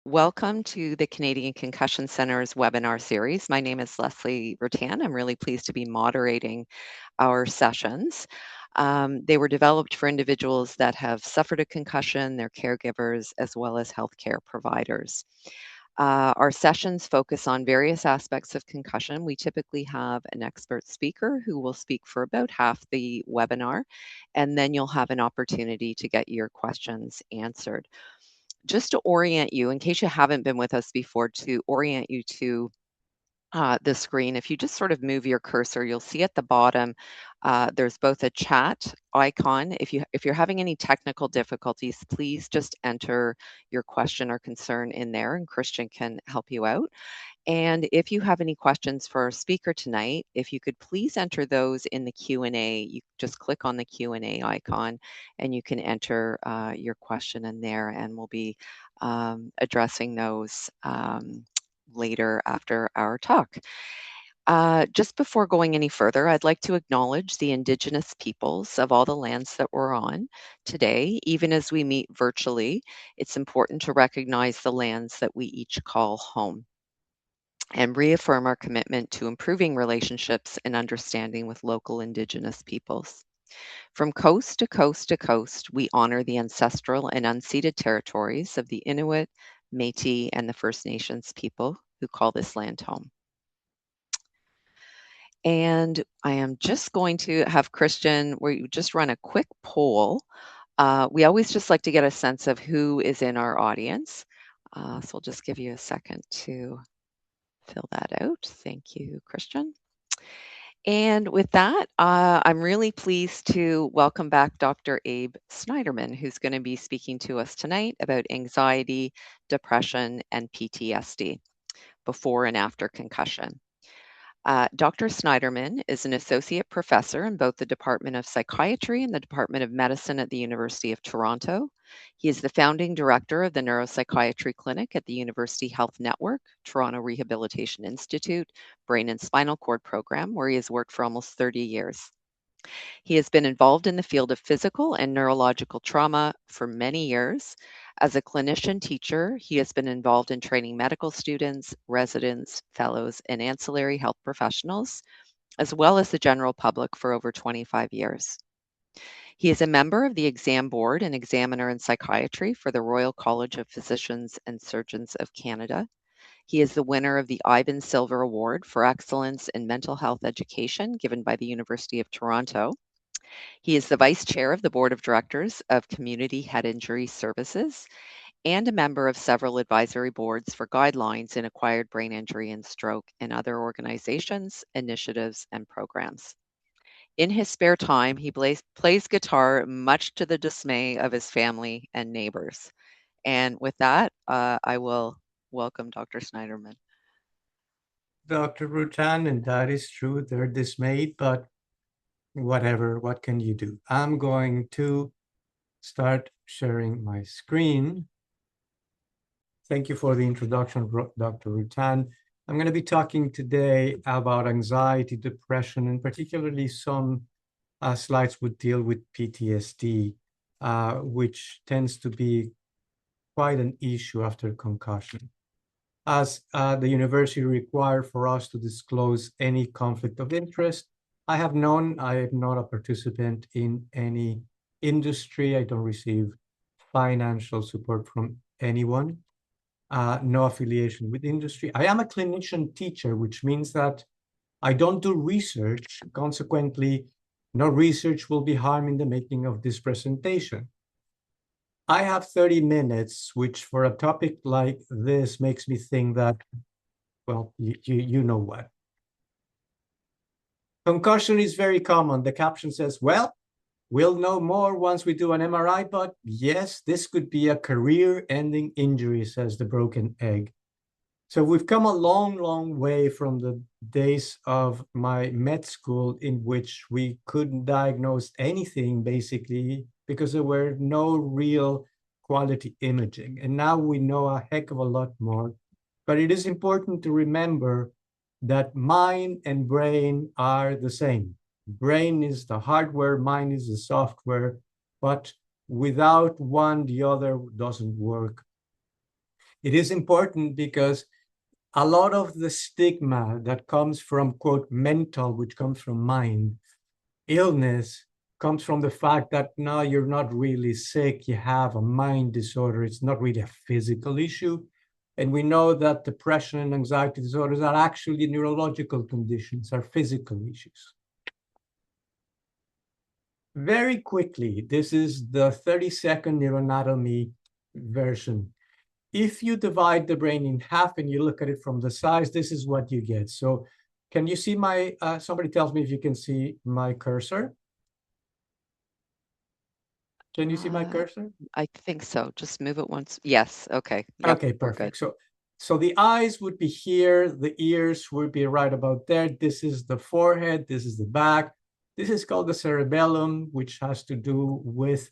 Welcome to the Canadian Concussion Center's webinar series. My name is Leslie Rattan. I'm really pleased to be moderating our sessions. They were developed for individuals that have suffered a concussion, their caregivers, as well as healthcare providers. Our sessions focus on various aspects of concussion. We typically have an expert speaker who will speak for about half the webinar, and then you'll have an opportunity to get your questions answered. Just to orient you, in case you haven't been with us before, to orient you to the screen, if you just sort of move your cursor, you'll see at the bottom there's both a chat icon. If you're having any technical difficulties, please just enter your question or concern in there, and Christian can help you out. And if you have any questions for our speaker tonight, if you could please enter those in the Q&A. You just click on the Q&A icon and you can enter your question in there, and we'll be addressing those later after our talk. Just before going any further, I'd like to acknowledge the Indigenous peoples of all the lands that we're on today. Even as we meet virtually, it's important to recognize the lands that we each call home and reaffirm our commitment to improving relationships and understanding with local Indigenous peoples. From coast to coast to coast, we honor the ancestral and unceded territories of the Inuit, Métis, and the First Nations people who call this land home. And I am just going to have Christian, where you just run a quick poll. We always just like to get a sense of who is in our audience. So I'll just give you a second to fill that out. Thank you, Christian. And with that, I'm really pleased to welcome back Dr. Abe Snaiderman, who's going to be speaking to us tonight about anxiety, depression, and PTSD before and after concussion. Dr. Snaiderman is an associate professor in both the Department of Psychiatry and the Department of Medicine at the University of Toronto. He is the founding director of the Neuropsychiatry Clinic at the University Health Network, Toronto Rehabilitation Institute, Brain and Spinal Cord Program, where he has worked for almost 30 years. He has been involved in the field of physical and neurological trauma for many years. As a clinician teacher, he has been involved in training medical students, residents, fellows, and ancillary health professionals, as well as the general public for over 25 years. He is a member of the exam board and examiner in psychiatry for the Royal College of Physicians and Surgeons of Canada. He is the winner of the Ivan Silver Award for Excellence in Mental Health Education given by the University of Toronto. He is the vice chair of the board of directors of Community Head Injury Services and a member of several advisory boards for guidelines in acquired brain injury and stroke and other organizations, initiatives, and programs. In his spare time, he plays guitar, much to the dismay of his family and neighbors. And with that, I will welcome Dr. Snaiderman. Dr. Rutan, and that is true. They're dismayed, but whatever, what can you do? I'm going to start sharing my screen. Thank you for the introduction, Dr. Rutan. I'm going to be talking today about anxiety, depression, and particularly some slides would deal with PTSD, which tends to be quite an issue after concussion. As the university required for us to disclose any conflict of interest, I am not a participant in any industry. I don't receive financial support from anyone. No affiliation with industry. I am a clinician teacher, which means that I don't do research. Consequently, no research will be harming the making of this presentation. I have 30 minutes, which for a topic like this makes me think that, well, you know what. Concussion is very common. The caption says, well, we'll know more once we do an MRI, but yes, this could be a career-ending injury, says the broken egg. So we've come a long, long way from the days of my med school in which we couldn't diagnose anything, basically, because there were no real quality imaging. And now we know a heck of a lot more. But it is important to remember that mind and brain are the same. Brain is the hardware, mind is the software, but without one, the other doesn't work. It is important because a lot of the stigma that comes from, quote, mental, which comes from mind, illness, comes from the fact that no, you're not really sick, you have a mind disorder, it's not really a physical issue. And we know that depression and anxiety disorders are actually neurological conditions, are physical issues. Very quickly, this is the 30-second neuroanatomy version. If you divide the brain in half and you look at it from the size, this is what you get. So can you see my, somebody tells me if you can see my cursor. Can you see my cursor? I think so. Just move it once. Yes. Okay. Yep. Okay, We're good. perfect. So the eyes would be here, the ears would be right about there. This is the forehead, this is the back. This is called the cerebellum, which has to do with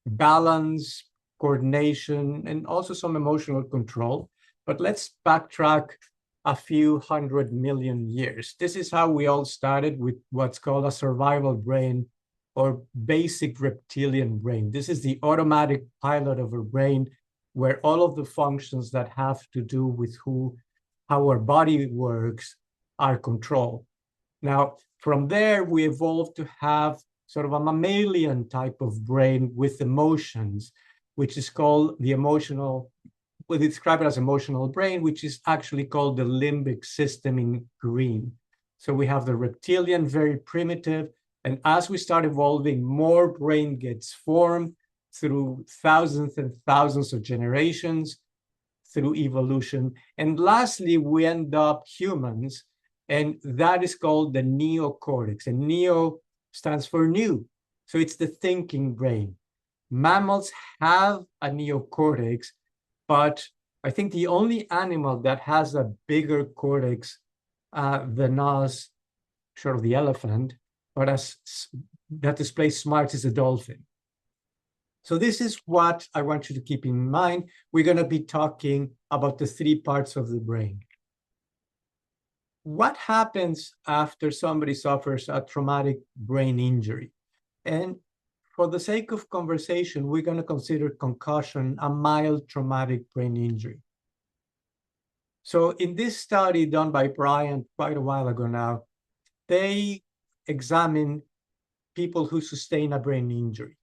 balance, coordination, and also some emotional control. But let's backtrack a few 100 million years. This is how we all started with what's called a survival brain or basic reptilian brain. This is the automatic pilot of our brain where all of the functions that have to do with how our body works are controlled. Now, from there, we evolved to have sort of a mammalian type of brain with emotions, which is called the emotional, we describe it as emotional brain, which is actually called the limbic system in green. So we have the reptilian, very primitive, and as we start evolving, more brain gets formed through thousands and thousands of generations, through evolution. And lastly, we end up humans, and that is called the neocortex. And neo stands for new. So it's the thinking brain. Mammals have a neocortex, but I think the only animal that has a bigger cortex than us, short of the elephant, but that displays smarts is a dolphin. So this is what I want you to keep in mind. We're going to be talking about the three parts of the brain. What happens after somebody suffers a traumatic brain injury? And for the sake of conversation, we're going to consider concussion a mild traumatic brain injury. So in this study done by Bryant quite a while ago now, they examined people who sustain a brain injury.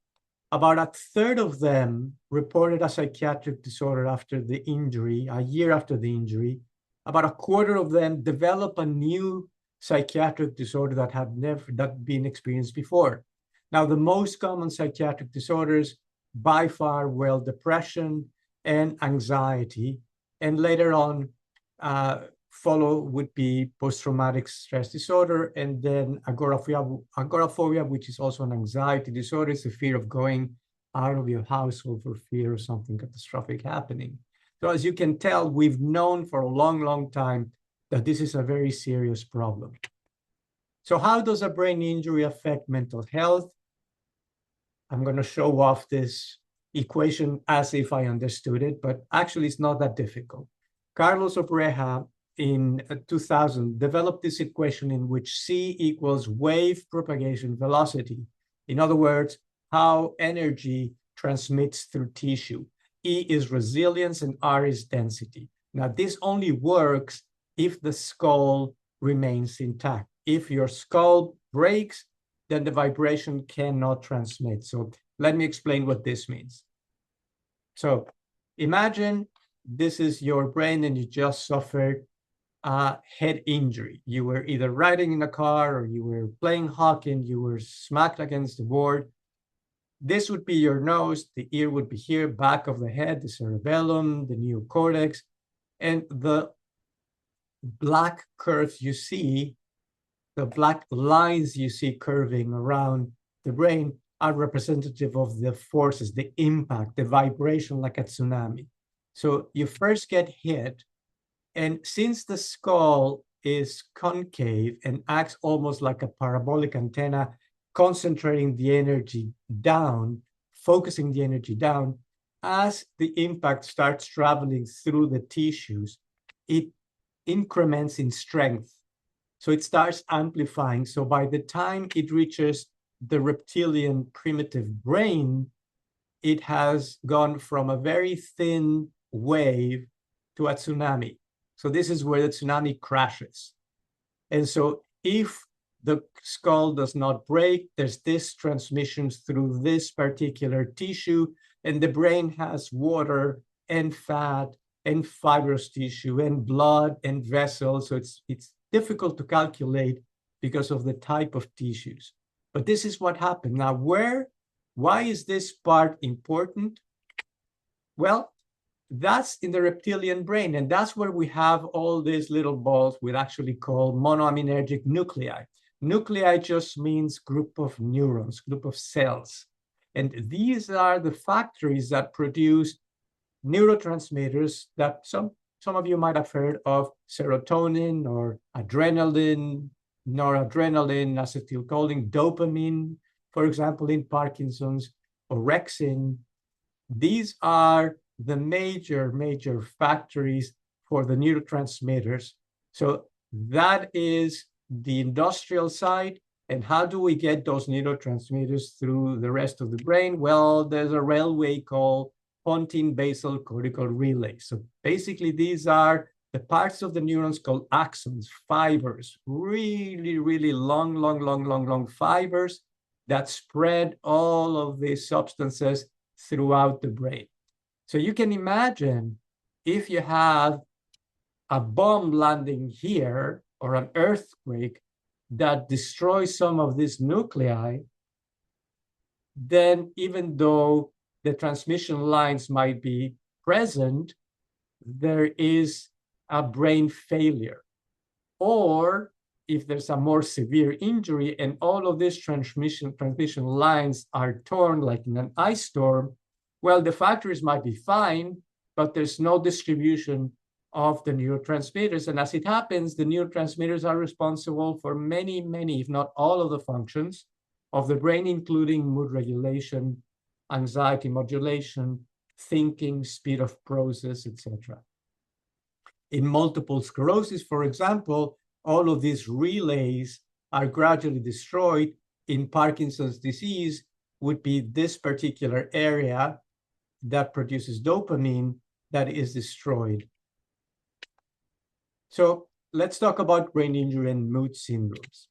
About a third of them reported a psychiatric disorder after the injury, a year after the injury. About a quarter of them develop a new psychiatric disorder that had never been experienced before. Now, the most common psychiatric disorders by far were depression and anxiety, and later on follow would be post-traumatic stress disorder, and then agoraphobia, which is also an anxiety disorder. It's the fear of going out of your household for fear of something catastrophic happening. So as you can tell, we've known for a long, long time that this is a very serious problem. So how does a brain injury affect mental health? I'm going to show off this equation as if I understood it, but actually it's not that difficult. Carlos Obreja in 2000 developed this equation in which C equals wave propagation velocity. In other words, how energy transmits through tissue. E is resilience and R is density. Now, this only works if the skull remains intact. If your skull breaks, then the vibration cannot transmit. So let me explain what this means. So imagine this is your brain and you just suffered a head injury. You were either riding in a car or you were playing hockey and you were smacked against the board. This would be your nose, the ear would be here, back of the head, the cerebellum, the neocortex, and the black curves you see, the black lines you see curving around the brain are representative of the forces, the impact, the vibration like a tsunami. So you first get hit, and since the skull is concave and acts almost like a parabolic antenna, concentrating the energy down, focusing the energy down, as the impact starts traveling through the tissues, it increments in strength. So it starts amplifying. So by the time it reaches the reptilian primitive brain, it has gone from a very thin wave to a tsunami. So this is where the tsunami crashes. And so if the skull does not break, there's this transmission through this particular tissue, and the brain has water and fat and fibrous tissue and blood and vessels. So it's difficult to calculate because of the type of tissues. But this is what happened. Now, why is this part important? Well, that's in the reptilian brain, and that's where we have all these little balls we actually call monoaminergic nuclei. Nuclei just means group of neurons, group of cells. And these are the factories that produce neurotransmitters that some of you might have heard of: serotonin or adrenaline, noradrenaline, acetylcholine, dopamine, for example, in Parkinson's, orexin. These are the major factories for the neurotransmitters. So that is the industrial side. And how do we get those neurotransmitters through the rest of the brain? Well, there's a railway called pontine basal cortical relay. So basically, these are the parts of the neurons called axons, fibers, really long fibers that spread all of these substances throughout the brain. So you can imagine if you have a bomb landing here or an earthquake that destroys some of these nuclei, then even though the transmission lines might be present, there is a brain failure. Or if there's a more severe injury and all of these transmission lines are torn, like in an ice storm, well, the factories might be fine, but there's no distribution of the neurotransmitters. And as it happens, the neurotransmitters are responsible for many, if not all of the functions of the brain, including mood regulation, anxiety modulation, thinking, speed of process, etc. In multiple sclerosis, for example, all of these relays are gradually destroyed. In Parkinson's disease, would be this particular area that produces dopamine that is destroyed. So let's talk about brain injury and mood syndromes.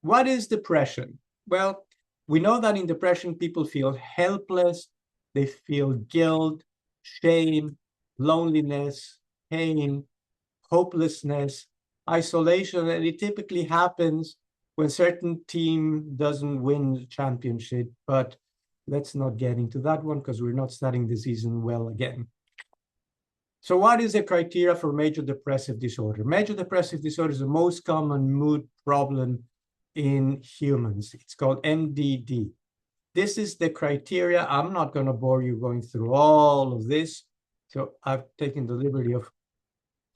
What is depression? Well, we know that in depression, people feel helpless, they feel guilt, shame, loneliness, pain, hopelessness, isolation, and it typically happens when certain team doesn't win the championship, but let's not get into that one because we're not studying the season well again. So what is the criteria for major depressive disorder? Major depressive disorder is the most common mood problem in humans. It's called MDD. This is the criteria. I'm not going to bore you going through all of this. So I've taken the liberty of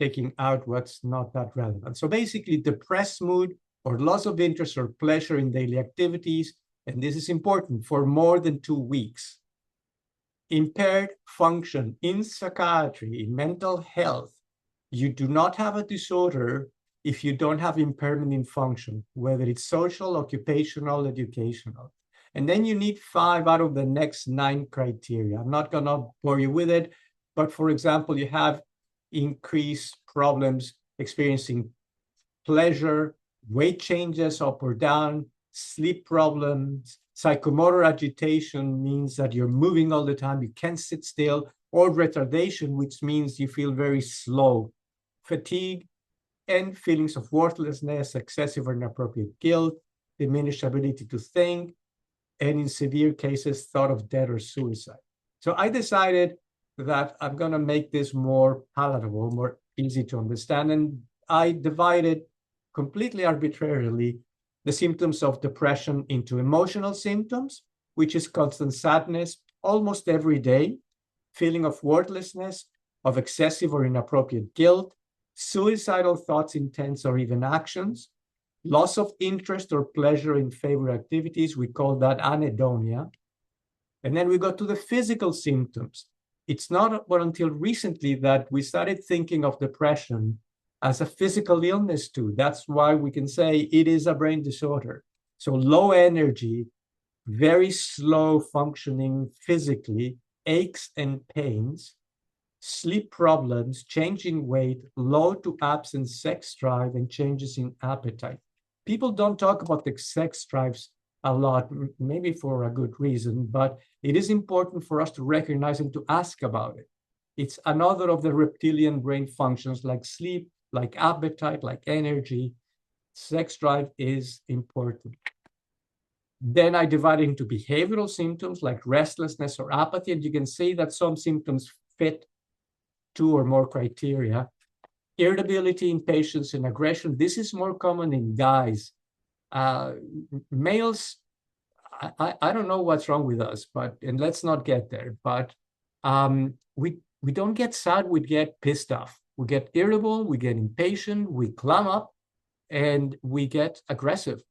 taking out what's not that relevant. So basically, depressed mood or loss of interest or pleasure in daily activities, and this is important, for more than 2 weeks. Impaired function in psychiatry, in mental health. You do not have a disorder if you don't have impairment in function, whether it's social, occupational, educational. And then you need 5 out of the next 9 criteria. I'm not going to bore you with it, but for example, you have increased problems experiencing pleasure, weight changes up or down, sleep problems, psychomotor agitation means that you're moving all the time, you can't sit still, or retardation, which means you feel very slow, fatigue, and feelings of worthlessness, excessive or inappropriate guilt, diminished ability to think, and in severe cases, thought of death or suicide. So I decided that I'm going to make this more palatable, more easy to understand, and I divided completely arbitrarily the symptoms of depression into emotional symptoms, which is constant sadness almost every day, feeling of worthlessness, of excessive or inappropriate guilt, suicidal thoughts, intents, or even actions, loss of interest or pleasure in favorite activities. We call that anhedonia. And then we go to the physical symptoms. It's not but until recently that we started thinking of depression as a physical illness too. That's why we can say it is a brain disorder. So low energy, very slow functioning physically, aches and pains, sleep problems, change in weight, low to absent sex drive, and changes in appetite. People don't talk about the sex drives a lot, maybe for a good reason, but it is important for us to recognize and to ask about it. It's another of the reptilian brain functions like sleep, like appetite, like energy. Sex drive is important. Then I divide it into behavioral symptoms like restlessness or apathy, and you can see that some symptoms fit two or more criteria. Irritability, impatience, and aggression. This is more common in guys. Males, I don't know what's wrong with us, and let's not get there, but we don't get sad, we get pissed off. We get irritable, we get impatient, we clam up, and we get aggressive.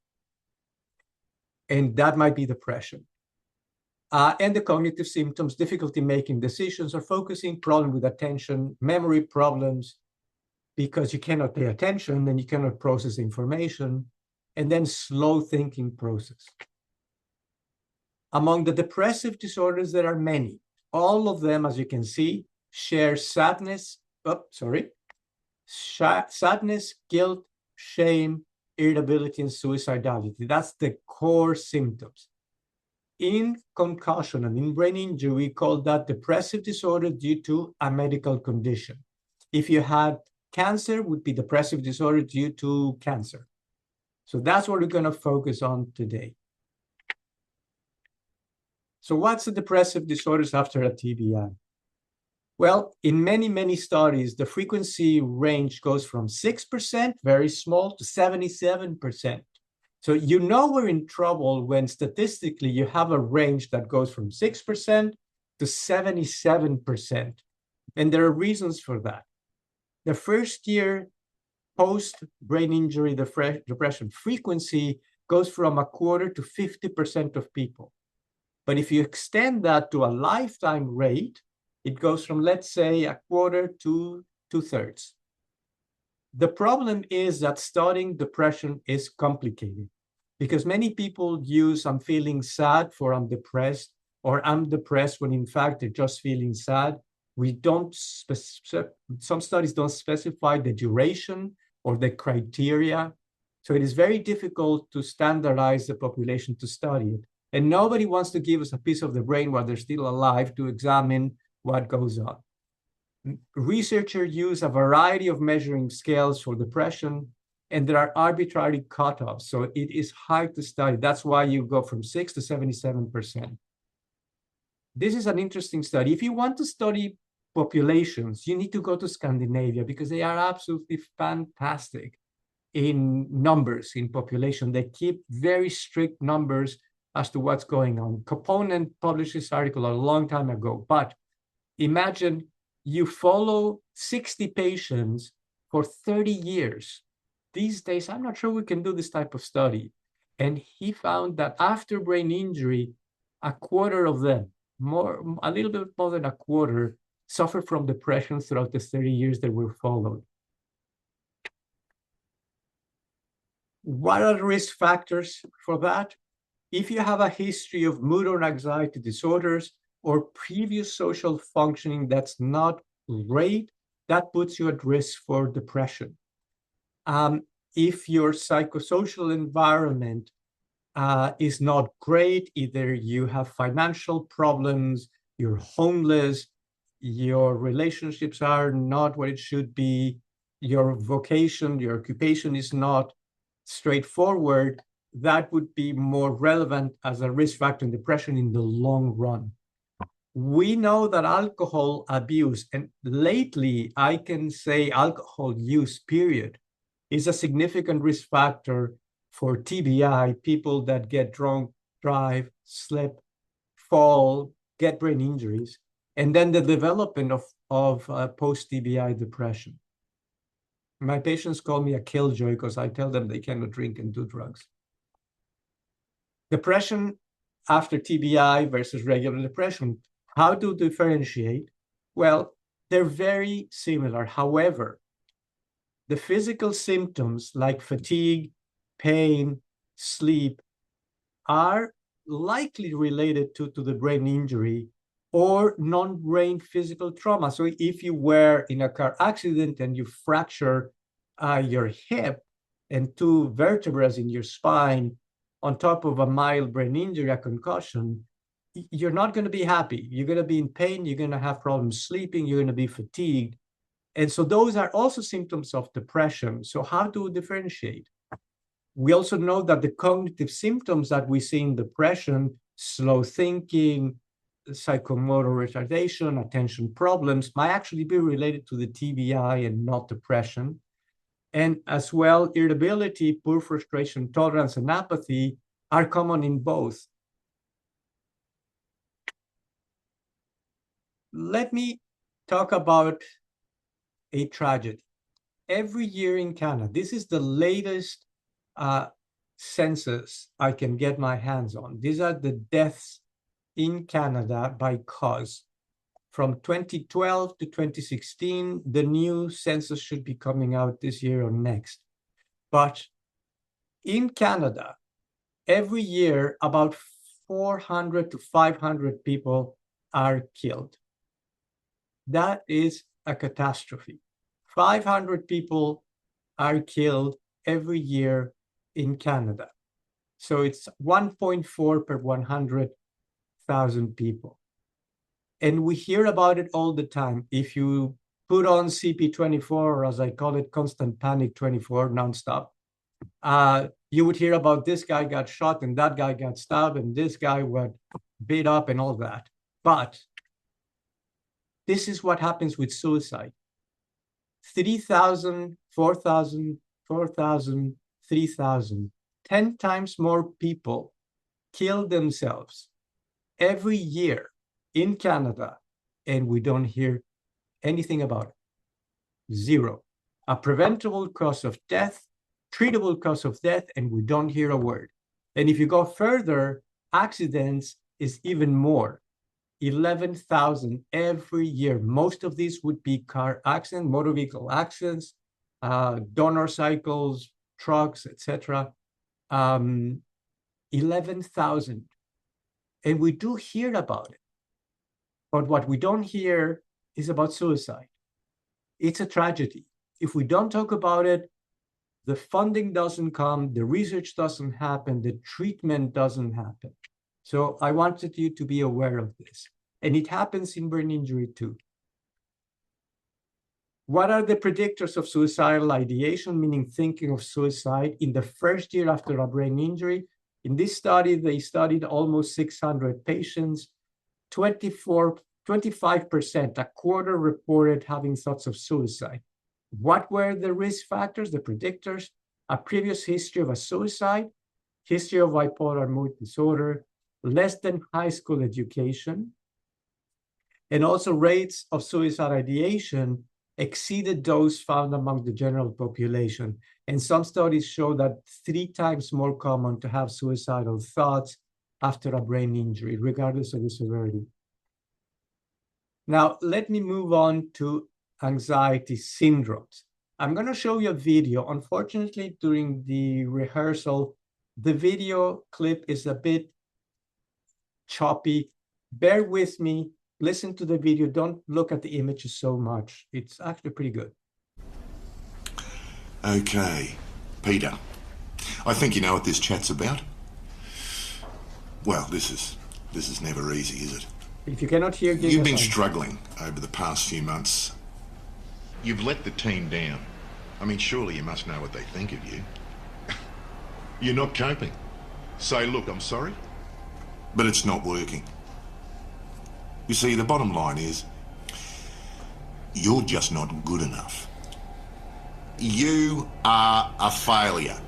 And that might be depression. And the cognitive symptoms, difficulty making decisions or focusing, problem with attention, memory problems, because you cannot pay attention and you cannot process information, and then slow thinking process. Among the depressive disorders, there are many. All of them, as you can see, share sadness, sadness, guilt, shame, irritability, and suicidality. That's the core symptoms. In concussion and in brain injury, we call that depressive disorder due to a medical condition. If you had cancer, it would be depressive disorder due to cancer. So that's what we're going to focus on today. So what's the depressive disorders after a TBI? Well, in many, many studies, the frequency range goes from 6%, very small, to 77%. So you know we're in trouble when statistically you have a range that goes from 6% to 77%. And there are reasons for that. The first year post-brain injury depression frequency goes from a quarter to 50% of people. But if you extend that to a lifetime rate, it goes from, let's say, a quarter to 2/3. The problem is that studying depression is complicated because many people use I'm feeling sad for I'm depressed, or I'm depressed when in fact they're just feeling sad. Some studies don't specify the duration or the criteria. So it is very difficult to standardize the population to study it. And nobody wants to give us a piece of the brain while they're still alive to examine what goes on. Researchers use a variety of measuring scales for depression, and there are arbitrary cutoffs. So it is hard to study. That's why you go from 6 to 77%. This is an interesting study. If you want to study populations, you need to go to Scandinavia because they are absolutely fantastic in numbers in population. They keep very strict numbers as to what's going on. Component published this article a long time ago, but imagine you follow 60 patients for 30 years. These days, I'm not sure we can do this type of study. And he found that after brain injury, a quarter of them, a little bit more than a quarter, suffered from depression throughout the 30 years that were followed. What are the risk factors for that? If you have a history of mood or anxiety disorders or previous social functioning that's not great, that puts you at risk for depression. If your psychosocial environment is not great, either you have financial problems, you're homeless, your relationships are not what it should be, your vocation, your occupation is not straightforward, that would be more relevant as a risk factor in depression in the long run. We know that alcohol abuse, and lately I can say alcohol use, period, is a significant risk factor for TBI, people that get drunk, drive, slip, fall, get brain injuries, and then the development of post-TBI depression. My patients call me a killjoy because I tell them they cannot drink and do drugs. Depression after TBI versus regular depression. How to differentiate? Well, they're very similar. However, the physical symptoms like fatigue, pain, sleep are likely related to the brain injury or non-brain physical trauma. So if you were in a car accident and you fracture your hip and two vertebrae in your spine on top of a mild brain injury, a concussion, you're not going to be happy. You're going to be in pain. You're going to have problems sleeping. You're going to be fatigued. And so those are also symptoms of depression. So how to differentiate? We also know that the cognitive symptoms that we see in depression, slow thinking, psychomotor retardation, attention problems, might actually be related to the TBI and not depression. And as well, irritability, poor frustration tolerance, and apathy are common in both. Let me talk about a tragedy. Every year in Canada, this is the latest census I can get my hands on. These are the deaths in Canada by cause. From 2012 to 2016, the new census should be coming out this year or next. But in Canada, every year, about 400 to 500 people are killed. That is a catastrophe. 500 people are killed every year in Canada. So it's 1.4 per 100,000 people. And we hear about it all the time. If you put on CP24, or as I call it, constant panic 24, nonstop, you would hear about this guy got shot and that guy got stabbed and this guy was beat up and all that. But this is what happens with suicide. 3,000, 4,000, 4,000, 3,000, 10 times more people kill themselves every year in Canada, and we don't hear anything about it. Zero. A preventable cause of death, treatable cause of death, and we don't hear a word. And if you go further, accidents is even more. 11,000 every year. Most of these would be car accidents, motor vehicle accidents, donor cycles, trucks, etc. 11,000. And we do hear about it. But what we don't hear is about suicide. It's a tragedy. If we don't talk about it, the funding doesn't come, the research doesn't happen, the treatment doesn't happen. So I wanted you to be aware of this. And it happens in brain injury too. What are the predictors of suicidal ideation, meaning thinking of suicide in the first year after a brain injury? In this study, they studied almost 600 patients. 25%, a quarter reported having thoughts of suicide. What were the risk factors, the predictors? A previous history of a suicide, history of bipolar mood disorder, less than high school education, and also rates of suicide ideation exceeded those found among the general population. And some studies show that 3 times more common to have suicidal thoughts after a brain injury, regardless of the severity. Now, let me move on to anxiety syndromes. I'm going to show you a video. Unfortunately, during the rehearsal, the video clip is a bit choppy. Bear with me. Listen to the video. Don't look at the images so much. It's actually pretty good. Okay, Peter, I think you know what this chat's about. Well, this is never easy, is it? If you cannot hear, you've been struggling over the past few months. You've let the team down. I mean, surely you must know what they think of you. You're not coping. Say, look, I'm sorry, but it's not working. You see, the bottom line is, you're just not good enough. You are a failure.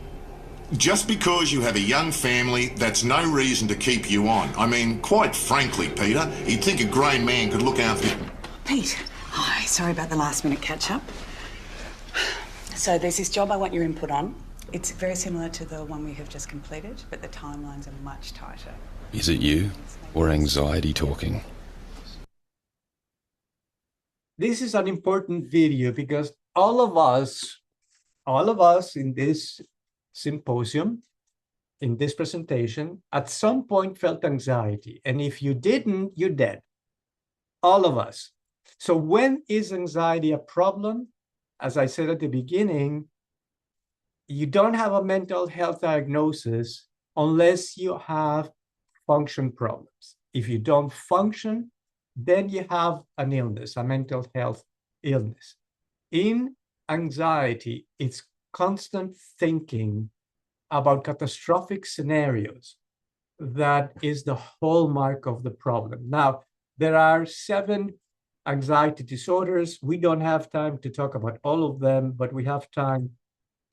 Just because you have a young family, that's no reason to keep you on. I mean, quite frankly, Peter, you'd think a grown man could look after... Pete, hi, sorry about the last minute catch-up. So there's this job I want your input on. It's very similar to the one we have just completed, but the timelines are much tighter. Is it you or anxiety talking? This is an important video because all of us in this symposium, in this presentation, at some point felt anxiety. And if you didn't, you're dead. all of us. So when is anxiety a problem? As I said at the beginning, you don't have a mental health diagnosis unless you have function problems. If you don't function, then you have an illness, a mental health illness. In anxiety, it's constant thinking about catastrophic scenarios that is the hallmark of the problem. Now, there are 7 anxiety disorders. We don't have time to talk about all of them, but we have time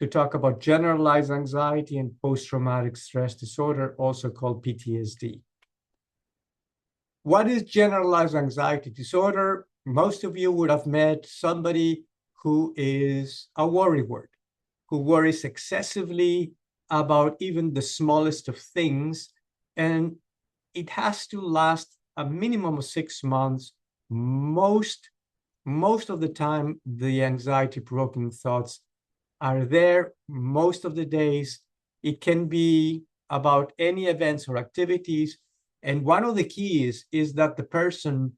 to talk about generalized anxiety and post-traumatic stress disorder, also called PTSD. What is generalized anxiety disorder? Most of you would have met somebody who is a worrywart, who worries excessively about even the smallest of things, and it has to last a minimum of 6 months. Most of the time, the anxiety-provoking thoughts are there most of the days. It can be about any events or activities. And one of the keys is that the person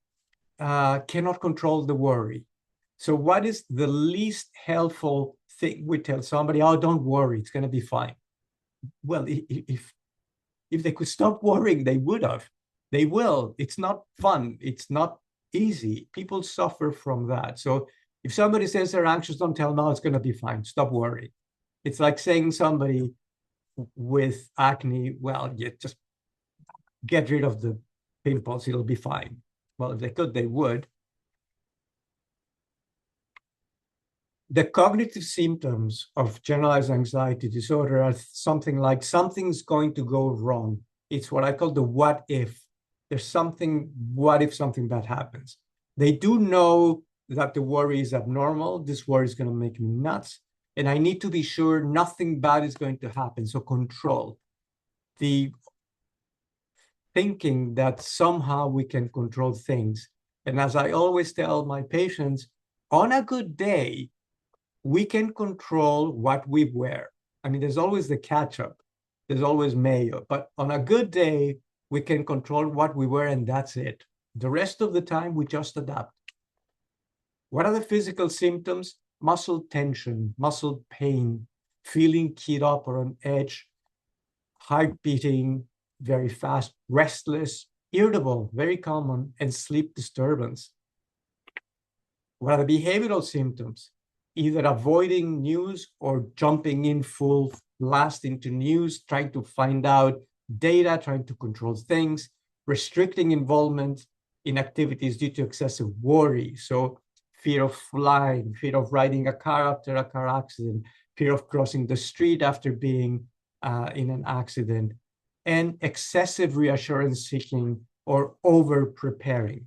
cannot control the worry. So what is the least helpful thing we tell somebody? Oh, don't worry, it's going to be fine. Well, if they could stop worrying, they would have. They will. It's not fun. It's not easy. People suffer from that. So if somebody says they're anxious, don't tell them, no, it's going to be fine. Stop worrying. It's like saying somebody with acne, well, you just get rid of the pimples, it'll be fine. Well, if they could, they would. The cognitive symptoms of generalized anxiety disorder are something like something's going to go wrong. It's what I call the what if. There's something, what if something bad happens? They do know that the worry is abnormal. This worry is going to make me nuts. And I need to be sure nothing bad is going to happen. So control. The thinking that somehow we can control things. And as I always tell my patients, on a good day, we can control what we wear. I mean, there's always the catch-up. There's always mayo. But on a good day, we can control what we wear, and that's it. The rest of the time, we just adapt. What are the physical symptoms? Muscle tension, muscle pain, feeling keyed up or on edge, heart beating very fast, restless, irritable, very common, and sleep disturbance. What are the behavioral symptoms? Either avoiding news or jumping in full blast into news, trying to find out data, trying to control things, restricting involvement in activities due to excessive worry. So fear of flying, fear of riding a car after a car accident, fear of crossing the street after being in an accident, and excessive reassurance seeking or over preparing.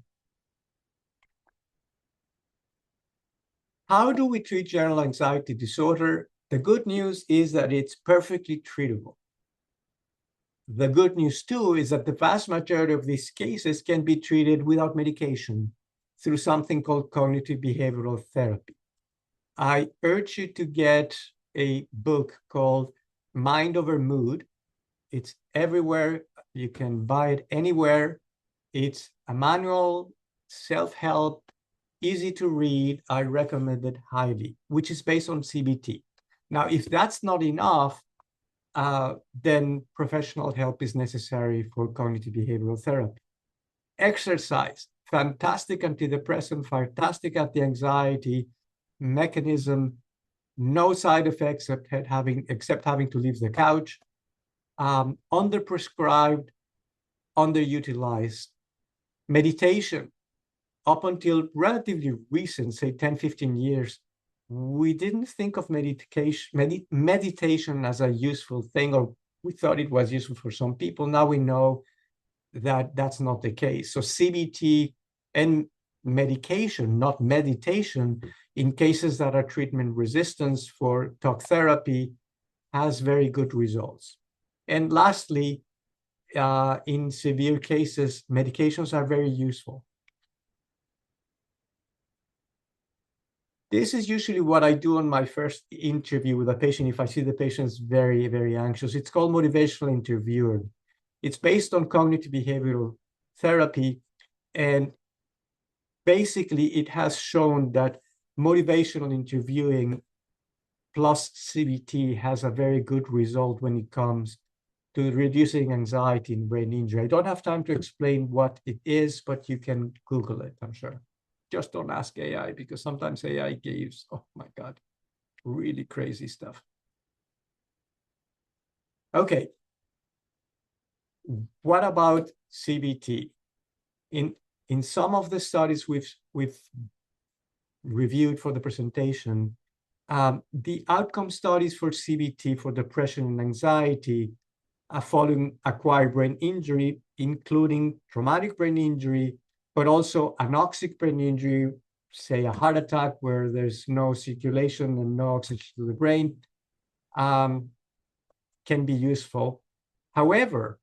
How do we treat general anxiety disorder? The good news is that it's perfectly treatable. The good news, too, is that the vast majority of these cases can be treated without medication through something called cognitive behavioral therapy. I urge you to get a book called Mind Over Mood. It's everywhere. You can buy it anywhere. It's a manual, self-help, easy to read. I recommend it highly, which is based on CBT. Now, if that's not enough, then professional help is necessary for cognitive behavioral therapy. Exercise, fantastic antidepressant, fantastic anti-anxiety mechanism, no side effects except having to leave the couch. Underprescribed, underutilized. Meditation, up until relatively recent, say 10, 15 years, we didn't think of meditation as a useful thing, or we thought it was useful for some people. Now we know that that's not the case. So CBT and medication, not meditation, in cases that are treatment resistant for talk therapy, has very good results. And lastly, in severe cases, medications are very useful. This is usually what I do on my first interview with a patient if I see the patient's very, very anxious. It's called motivational interviewing. It's based on cognitive behavioral therapy, and basically it has shown that motivational interviewing plus CBT has a very good result when it comes to reducing anxiety in brain injury. I don't have time to explain what it is, but you can Google it, I'm sure. Just don't ask AI, because sometimes AI gives, oh my God, really crazy stuff. Okay. What about CBT? In some of the studies we've reviewed for the presentation, the outcome studies for CBT for depression and anxiety following acquired brain injury, including traumatic brain injury, but also anoxic brain injury, say a heart attack where there's no circulation and no oxygen to the brain, can be useful. However,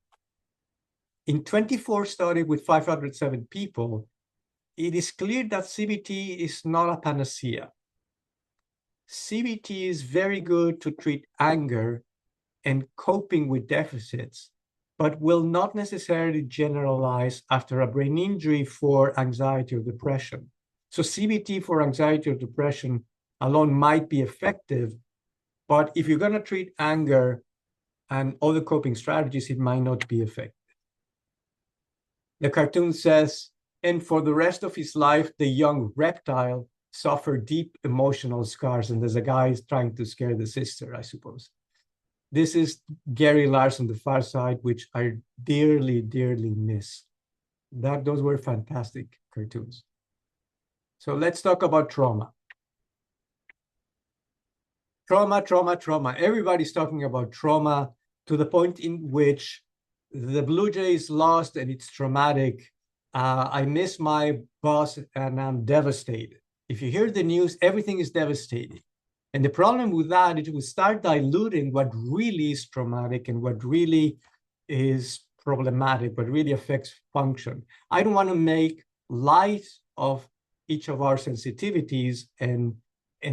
in 24 studies with 507 people, it is clear that CBT is not a panacea. CBT is very good to treat anger and coping with deficits, but will not necessarily generalize after a brain injury for anxiety or depression. So CBT for anxiety or depression alone might be effective, but if you're going to treat anger and other coping strategies, it might not be effective. The cartoon says, and for the rest of his life, the young reptile suffered deep emotional scars. And there's a guy trying to scare the sister, I suppose. This is Gary Larson, The Far Side, which I dearly, dearly miss. Those were fantastic cartoons. So let's talk about trauma. Trauma. Everybody's talking about trauma to the point in which the Blue Jays lost and it's traumatic. I miss my boss and I'm devastated. If you hear the news, everything is devastating. And the problem with that is we start diluting what really is traumatic and what really is problematic, what really affects function. I don't want to make light of each of our sensitivities and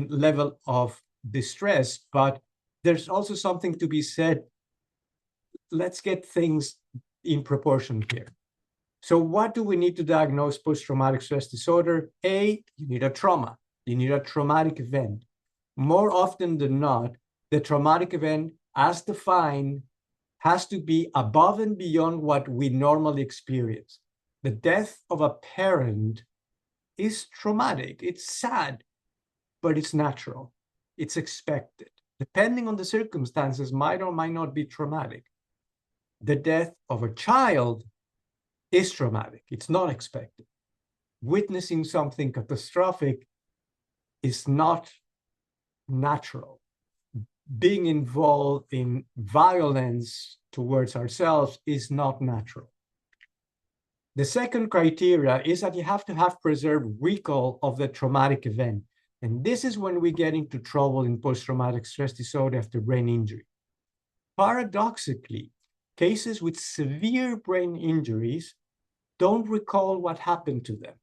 level of distress, but there's also something to be said. Let's get things in proportion here. So what do we need to diagnose post-traumatic stress disorder? A, you need a trauma. You need a traumatic event. More often than not, the traumatic event, as defined, has to be above and beyond what we normally experience. The death of a parent is traumatic. It's sad, but it's natural. It's expected. Depending on the circumstances, might or might not be traumatic. The death of a child is traumatic. It's not expected. Witnessing something catastrophic is not natural. Being involved in violence towards ourselves is not natural. The second criteria is that you have to have preserved recall of the traumatic event. And this is when we get into trouble in post-traumatic stress disorder after brain injury. Paradoxically, cases with severe brain injuries don't recall what happened to them.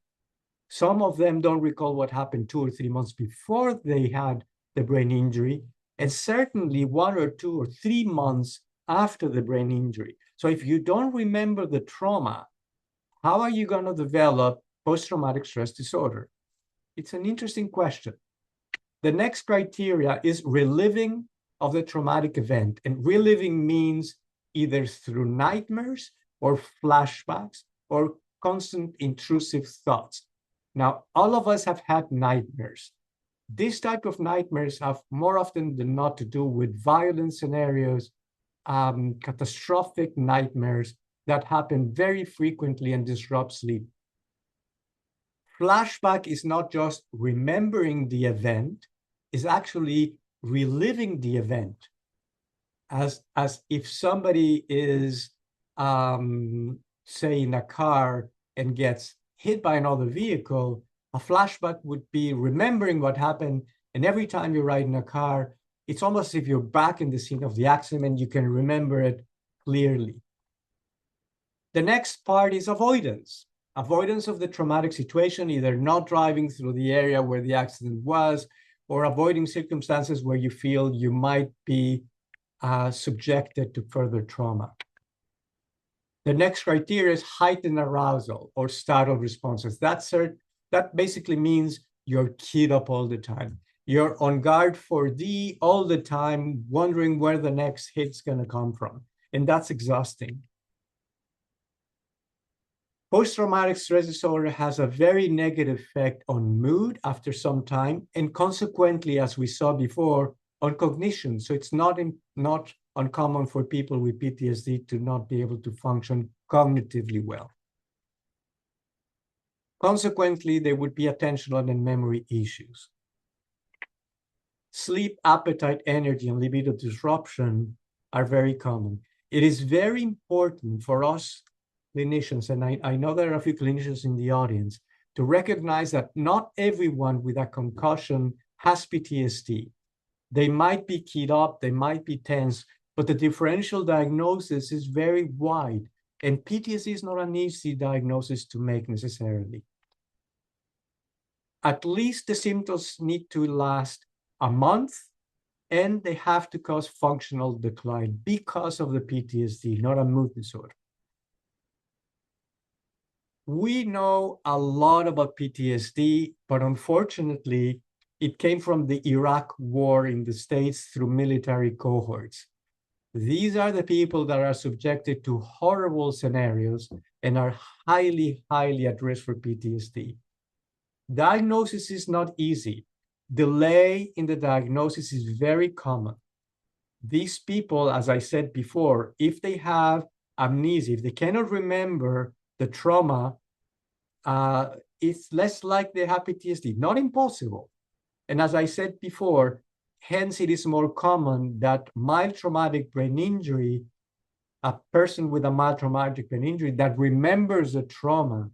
Some of them don't recall what happened 2 or 3 months before they had the brain injury, and certainly 1 or 2 or 3 months after the brain injury. So if you don't remember the trauma, how are you going to develop post-traumatic stress disorder? It's an interesting question. The next criteria is reliving of the traumatic event. And reliving means either through nightmares or flashbacks or constant intrusive thoughts. Now, all of us have had nightmares. This type of nightmares have more often than not to do with violent scenarios, catastrophic nightmares that happen very frequently and disrupt sleep. Flashback is not just remembering the event, it's actually reliving the event. As if somebody is, say, in a car and gets hit by another vehicle, a flashback would be remembering what happened. And every time you ride in a car, it's almost as if you're back in the scene of the accident. You can remember it clearly. The next part is avoidance. Avoidance of the traumatic situation, either not driving through the area where the accident was, or avoiding circumstances where you feel you might be subjected to further trauma. The next criteria is heightened arousal or startle responses. That's That basically means you're keyed up all the time. You're on guard for D all the time, wondering where the next hit's going to come from. And that's exhausting. Post-traumatic stress disorder has a very negative effect on mood after some time, and consequently, as we saw before, on cognition. So it's not uncommon for people with PTSD to not be able to function cognitively well. Consequently, there would be attentional and memory issues. Sleep, appetite, energy, and libido disruption are very common. It is very important for us clinicians, and I know there are a few clinicians in the audience, to recognize that not everyone with a concussion has PTSD. They might be keyed up, they might be tense, but the differential diagnosis is very wide, and PTSD is not an easy diagnosis to make necessarily. At least the symptoms need to last a month, and they have to cause functional decline because of the PTSD, not a mood disorder. We know a lot about PTSD, but unfortunately, it came from the Iraq war in the States through military cohorts. These are the people that are subjected to horrible scenarios and are highly, highly at risk for PTSD. Diagnosis is not easy. Delay in the diagnosis is very common. These people, as I said before, if they have amnesia, if they cannot remember the trauma, it's less like they have PTSD. Not impossible. And as I said before, hence it is more common that mild traumatic brain injury, a person with a mild traumatic brain injury that remembers the trauma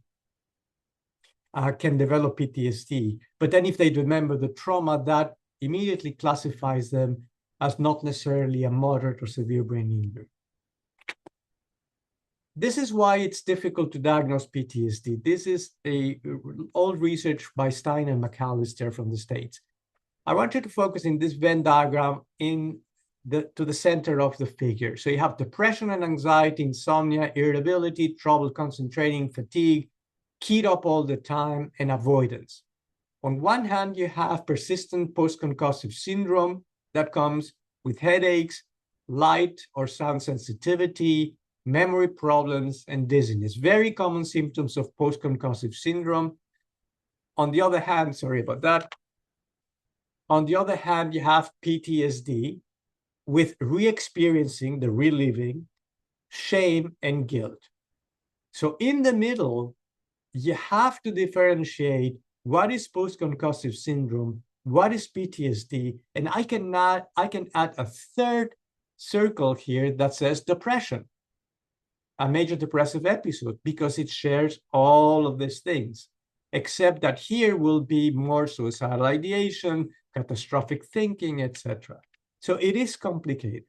can develop PTSD. But then if they remember the trauma, that immediately classifies them as not necessarily a moderate or severe brain injury. This is why it's difficult to diagnose PTSD. This is old research by Stein and McAllister from the States. I want you to focus in this Venn diagram to the center of the figure. So you have depression and anxiety, insomnia, irritability, trouble concentrating, fatigue, keyed up all the time, and avoidance. On one hand, you have persistent post-concussive syndrome that comes with headaches, light or sound sensitivity, memory problems, and dizziness. Very common symptoms of post-concussive syndrome. On the other hand, sorry about that. On the other hand, you have PTSD with re-experiencing, the reliving, shame, and guilt. So in the middle, you have to differentiate what is post-concussive syndrome, what is PTSD, and I can add a third circle here that says depression, a major depressive episode, because it shares all of these things, except that here will be more suicidal ideation, catastrophic thinking, etc. So it is complicated.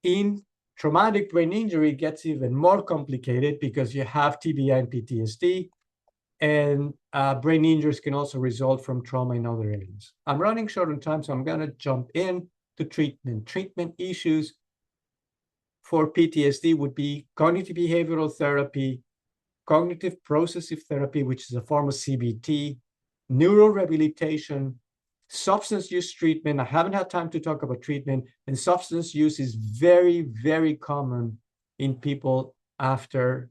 In traumatic brain injury, it gets even more complicated because you have TBI and PTSD, and brain injuries can also result from trauma in other areas. I'm running short on time, so I'm going to jump in to treatment. Treatment issues for PTSD would be cognitive behavioral therapy, cognitive processive therapy, which is a form of CBT, neurorehabilitation, substance use treatment. I haven't had time to talk about treatment, and substance use is very, very common in people after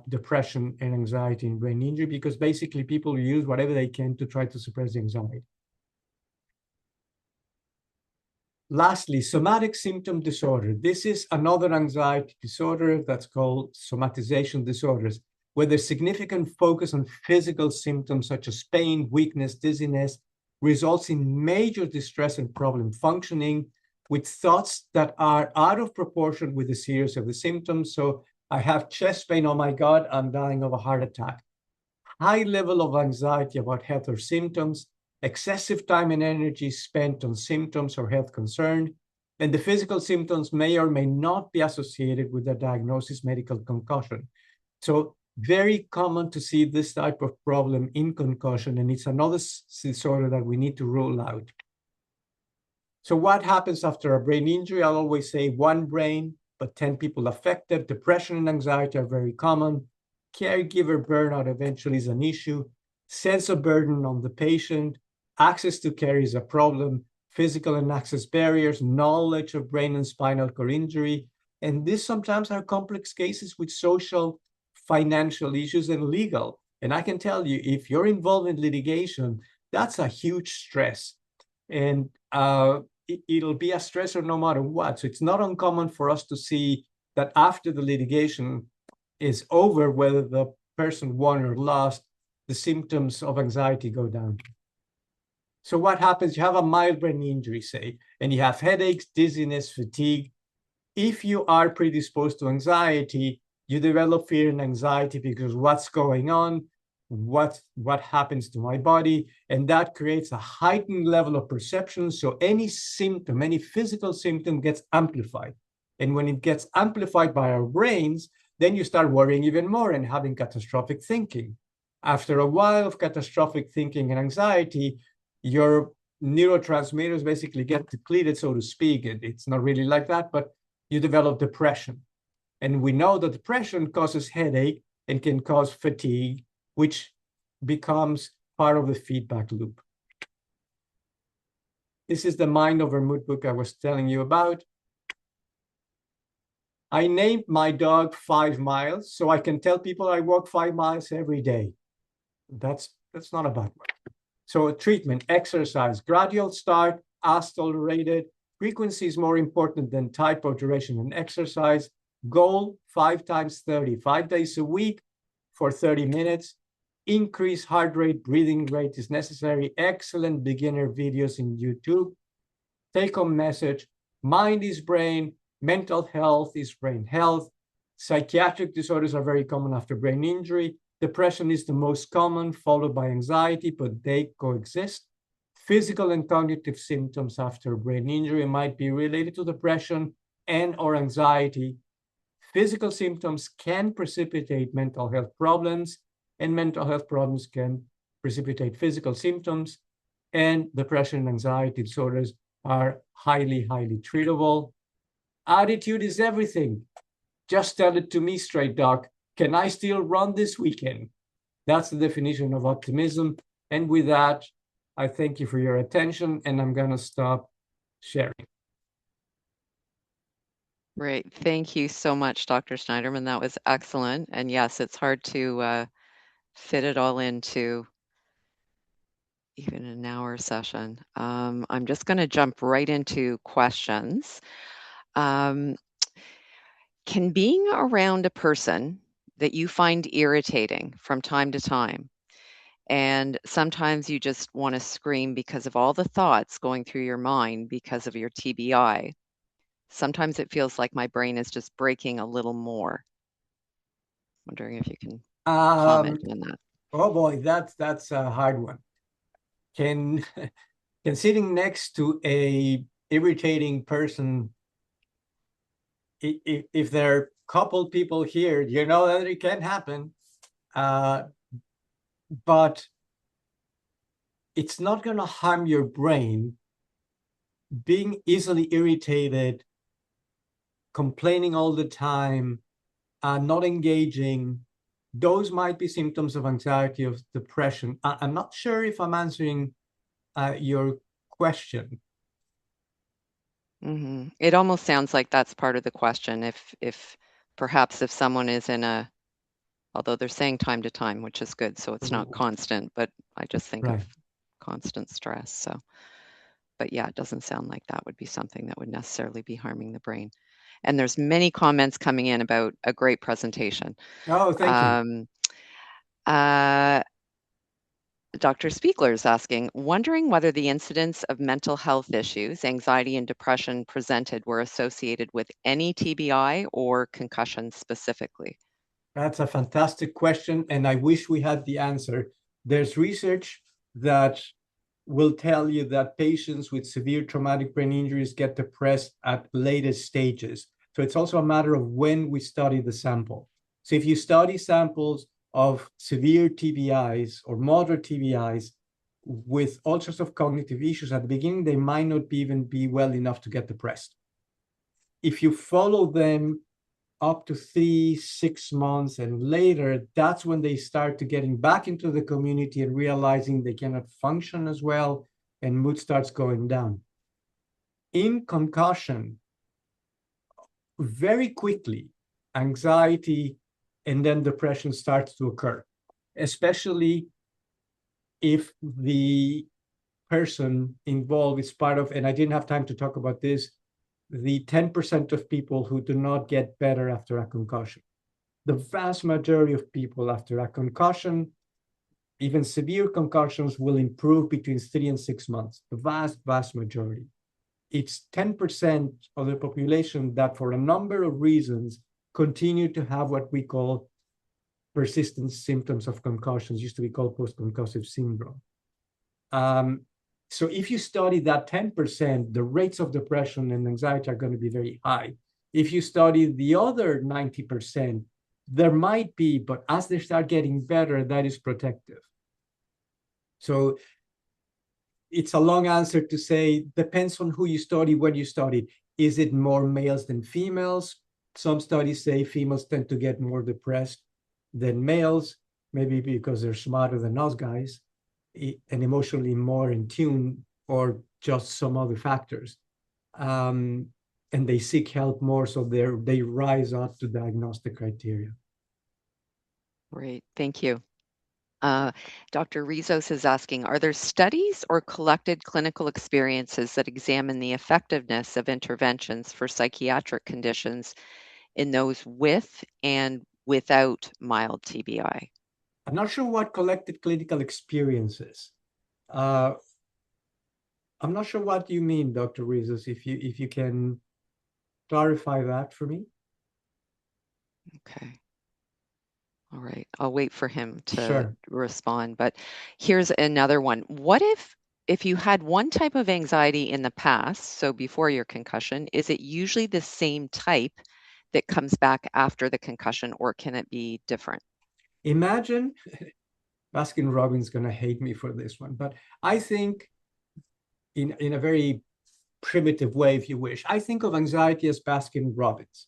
depression and anxiety and brain injury, because basically people use whatever they can to try to suppress the anxiety. Lastly, somatic symptom disorder. This is another anxiety disorder that's called somatization disorders, where there's significant focus on physical symptoms such as pain, weakness, dizziness, results in major distress and problem functioning, with thoughts that are out of proportion with the seriousness of the symptoms. So I have chest pain, oh my God, I'm dying of a heart attack. High level of anxiety about health or symptoms, excessive time and energy spent on symptoms or health concern, and the physical symptoms may or may not be associated with the diagnosis medical concussion. So very common to see this type of problem in concussion, and it's another disorder that we need to rule out. So what happens after a brain injury? I'll always say one brain, but 10 people affected. Depression and anxiety are very common. Caregiver burnout eventually is an issue. Sense of burden on the patient. Access to care is a problem. Physical and access barriers, knowledge of brain and spinal cord injury. And these sometimes are complex cases with social, financial issues, and legal. And I can tell you, if you're involved in litigation, that's a huge stress. And it'll be a stressor no matter what. So it's not uncommon for us to see that after the litigation is over, whether the person won or lost, the symptoms of anxiety go down. So what happens? You have a mild brain injury, say, and you have headaches, dizziness, fatigue. If you are predisposed to anxiety, you develop fear and anxiety because what's going on, what happens to my body, and that creates a heightened level of perception. So any symptom, any physical symptom gets amplified. And when it gets amplified by our brains, then you start worrying even more and having catastrophic thinking. After a while of catastrophic thinking and anxiety, your neurotransmitters basically get depleted, so to speak. It's not really like that, but you develop depression. And we know that depression causes headache and can cause fatigue, which becomes part of the feedback loop. This is the Mind Over Mood book I was telling you about. I named my dog 5 miles, so I can tell people I walk 5 miles every day. That's not a bad one. So treatment, exercise, gradual start, as tolerated. Frequency is more important than type or duration and exercise. Goal, 5 times 30, 5 days a week for 30 minutes. Increase heart rate, breathing rate is necessary. Excellent beginner videos in YouTube. Take-home message, mind is brain, mental health is brain health. Psychiatric disorders are very common after brain injury. Depression is the most common, followed by anxiety, but they coexist. Physical and cognitive symptoms after brain injury might be related to depression and or anxiety. Physical symptoms can precipitate mental health problems, and mental health problems can precipitate physical symptoms, and depression and anxiety disorders are highly, highly treatable. Attitude is everything. Just tell it to me straight, doc. Can I still run this weekend? That's the definition of optimism. And with that, I thank you for your attention, and I'm going to stop sharing. Great. Thank you so much, Dr. Snaiderman. That was excellent. And yes, it's hard to fit it all into even an hour session. I'm just going to jump right into questions. Can being around a person that you find irritating from time to time, and sometimes you just want to scream because of all the thoughts going through your mind because of your TBI, sometimes it feels like my brain is just breaking a little more. Wondering if you can comment on that. Oh boy, that's a hard one. Can sitting next to a irritating person, if there are a couple people here, you know that it can happen, but it's not going to harm your brain. Being easily irritated, complaining all the time, not engaging, those might be symptoms of anxiety, of depression. I'm not sure if I'm answering your question. Mm-hmm. It almost sounds like that's part of the question. If perhaps if someone is in a, although they're saying time to time, which is good, so it's not constant, but I just think of constant stress. So, but yeah, it doesn't sound like that would be something that would necessarily be harming the brain. And there's many comments coming in about a great presentation. Oh, thank you. Dr. Spiegler is asking, wondering whether the incidence of mental health issues, anxiety and depression presented were associated with any TBI or concussion specifically. That's a fantastic question, and I wish we had the answer. There's research that will tell you that patients with severe traumatic brain injuries get depressed at later stages. So it's also a matter of when we study the sample. So if you study samples of severe TBIs or moderate TBIs with all sorts of cognitive issues at the beginning, they might not even be well enough to get depressed. if you follow them up to 3-6 months and later, that's when they start to getting back into the community and realizing they cannot function as well, and mood starts going down. In concussion, very quickly, anxiety and then depression starts to occur, especially if the person involved is part of, and I didn't have time to talk about this, the 10% of people who do not get better after a concussion. The vast majority of people after a concussion, even severe concussions, will improve between 3 and 6 months. The vast majority. It's 10% of the population that, for a number of reasons, continue to have what we call persistent symptoms of concussions, used to be called post-concussive syndrome. So if you study that 10%, the rates of depression and anxiety are going to be very high. If you study the other 90%, there might be, but as they start getting better, that is protective. So it's a long answer to say, depends on who you study, when you study. Is it more males than females? Some studies say females tend to get more depressed than males, maybe because they're smarter than us guys and emotionally more in tune, or just some other factors. And they seek help more, so they rise up to diagnostic criteria. Great, thank you. Dr. Rizos is asking, are there studies or collected clinical experiences that examine the effectiveness of interventions for psychiatric conditions in those with and without mild TBI? I'm not sure what collected clinical experience is. I'm not sure what you mean, Dr. Rizos, if you can clarify that for me. Okay. All right, I'll wait for him to Sure. respond, but here's another one. What if you had one type of anxiety in the past, so before your concussion, is it usually the same type that comes back after the concussion, or can it be different? Imagine, Baskin Robbins going to hate me for this one, but I think in a very primitive way, if you wish, I think of anxiety as Baskin Robbins.